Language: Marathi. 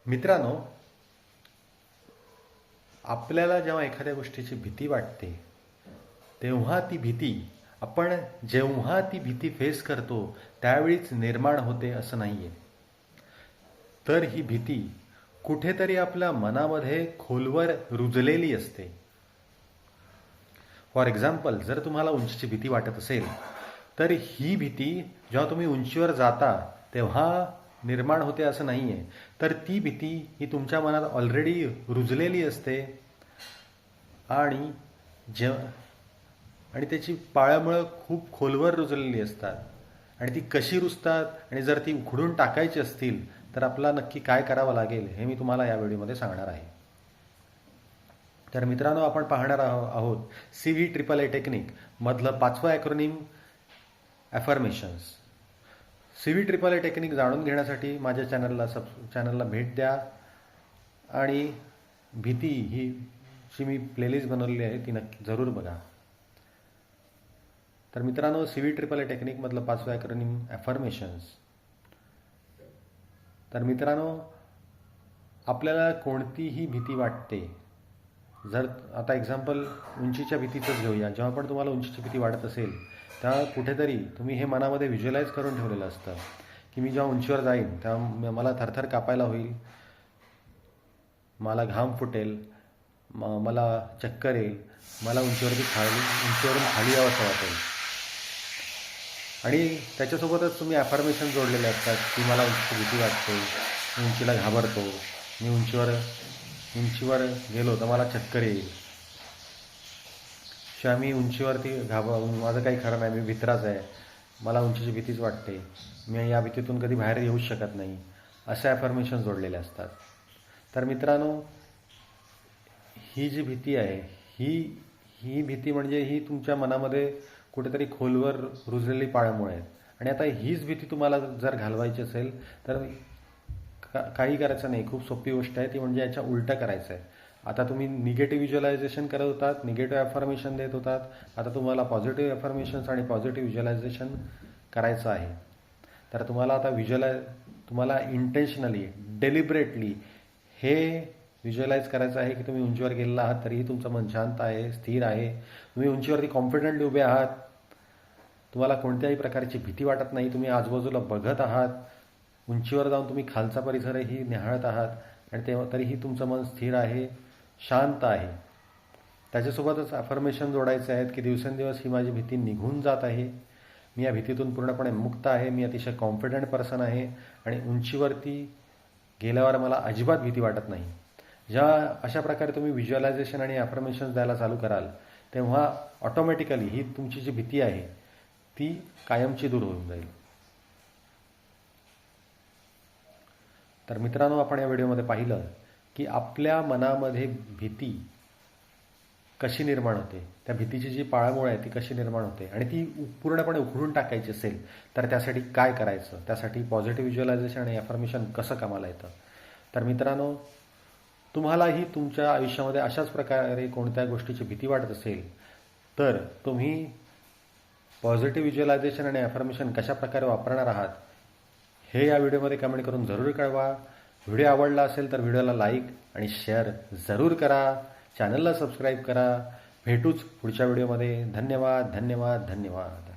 मित्रांनो, आपल्याला जेव्हा एखाद्या गोष्टीची भीती वाटते तेव्हा ती भीती आपण जेव्हा ती भीती फेस करतो त्यावेळीच निर्माण होते असं नाही आहे. तर ही भीती कुठेतरी आपल्या मनामध्ये खोलवर रुजलेली असते. फॉर एक्झाम्पल, जर तुम्हाला उंचीची भीती वाटत असेल तर ही भीती जेव्हा तुम्ही उंचीवर जाता तेव्हा निर्माण होते असं नाही आहे. तर ती भीती ही तुमच्या मनात ऑलरेडी रुजलेली असते आणि आणि त्याची पाळंमुळं खूप खोलवर रुजलेली असतात. आणि ती कशी रुजतात आणि जर ती उखडून टाकायची असतील तर आपल्याला नक्की काय करावं लागेल हे मी तुम्हाला या व्हिडिओमध्ये सांगणार आहे. तर मित्रांनो, आपण पाहणार आहोत CVAAA टेक्निक मधलं 5वं ॲक्रोनिम ॲफर्मेशन्स. CVAAA टेक्निक जाणून घेण्यासाठी माझ्या चॅनलला भेट द्या आणि भीती ही जी मी प्लेलिस्ट बनवलेली आहे ती नक्की जरूर बघा. तर मित्रांनो, CVAAA टेक्निकमधलं 5वं ॲक्रोनिम ॲफर्मेशन्स. तर मित्रांनो, आपल्याला कोणतीही भीती वाटते, जर आता एक्झाम्पल उंचीच्या भीतीचंच घेऊया. जेव्हा पण तुम्हाला उंचीची भीती वाटत असेल तेव्हा कुठेतरी तुम्ही हे मनामध्ये व्हिज्युअलाइज करून ठेवलेलं असतं की मी जेव्हा उंचीवर जाईन तेव्हा मला थरथर कापायला होईल, मला घाम फुटेल, मला चक्कर येईल, मला उंचीवरून खाली यावंसं वाटेल. आणि त्याच्यासोबतच तुम्ही ॲफर्मेशन जोडलेले असतात की मला उंचीची भीती वाटते, मी उंचीला घाबरतो, मी उंचीवर गेलो तर मला चक्कर येईल, शिवाय मी उंचीवरती माझं काही खरं नाही, मी भित्राच आहे, मला उंचीची भीतीच वाटते, मी या भीतीतून कधी बाहेर येऊच शकत नाही, असे ॲफर्मेशन जोडलेले असतात. तर मित्रांनो, ही जी भीती आहे ही भीती म्हणजे ही तुमच्या मनामध्ये कुठेतरी खोलवर रुजलेली पाळंमुळे आहेत. आणि आता हीच भीती तुम्हाला जर घालवायची असेल तर काही करायचं नाही, खूप सोपी गोष्ट आहे ती, म्हणजे याच्या उलटं करायचं आहे. आता तुम्ही निगेटिव्ह व्हिज्युअलायझेशन करत होतात, निगेटिव्ह ॲफर्मेशन देत होतात, आता तुम्हाला पॉझिटिव्ह ॲफर्मेशन्स आणि पॉझिटिव्ह व्हिज्युअलायझेशन करायचं आहे. तर तुम्हाला आता तुम्हाला इंटेन्शनली, डेलिबरेटली हे व्हिज्युअलाइज करायचं आहे की तुम्ही उंचीवर गेलेला आहात तरीही तुमचं मन शांत आहे, स्थिर आहे, तुम्ही उंचीवरती कॉन्फिडंटली उभे आहात, तुम्हाला कोणत्याही प्रकारची भीती वाटत नाही, तुम्ही आजूबाजूला बघत आहात, उंचीवर जाऊन तुम्ही खालचा परिसरही निहाळत आहात आणि तेव्हा तरीही तुमचं मन स्थिर आहे, शांत आहे. त्याच्यासोबतच अफर्मेशन जोडायचे आहेत की दिवसेंदिवस ही माझी भीती निघून जात आहे, मी या भीतीतून पूर्णपणे मुक्त आहे, मी अतिशय कॉन्फिडंट पर्सन आहे आणि उंचीवरती गेल्यावर मला अजिबात भीती वाटत नाही. अशा प्रकारे तुम्ही व्हिज्युअलायझेशन आणि अफर्मेशन्स द्यायला चालू कराल तेव्हा ऑटोमॅटिकली ही तुमची जी भीती आहे ती कायमची दूर होऊन जाईल. तर मित्रांनो, आपण या व्हिडिओमध्ये पाहिलं की आपल्या मनामध्ये भीती कशी निर्माण होते, त्या भीतीची जी पाळंमुळं आहे ती कशी निर्माण होते आणि ती पूर्णपणे उखडून टाकायची असेल तर त्यासाठी काय करायचं, त्यासाठी पॉझिटिव्ह व्हिज्युअलायझेशन आणि अफर्मेशन कसं कामाला येतं. तर मित्रांनो, तुम्हालाही तुमच्या आयुष्यामध्ये अशाच प्रकारे कोणत्या गोष्टीची भीती वाटत असेल तर तुम्ही पॉझिटिव्ह व्हिज्युअलायझेशन आणि अफर्मेशन कशा प्रकारे वापरणार आहात हे या व्हिडिओमध्ये कमेंट करून जरूर कळवा. व्हिडिओ आवडला असेल तर व्हिडिओला लाईक आणि शेअर जरूर करा, चॅनलला सबस्क्राईब करा. भेटूच पुढच्या व्हिडिओमध्ये. धन्यवाद धन्यवाद धन्यवाद.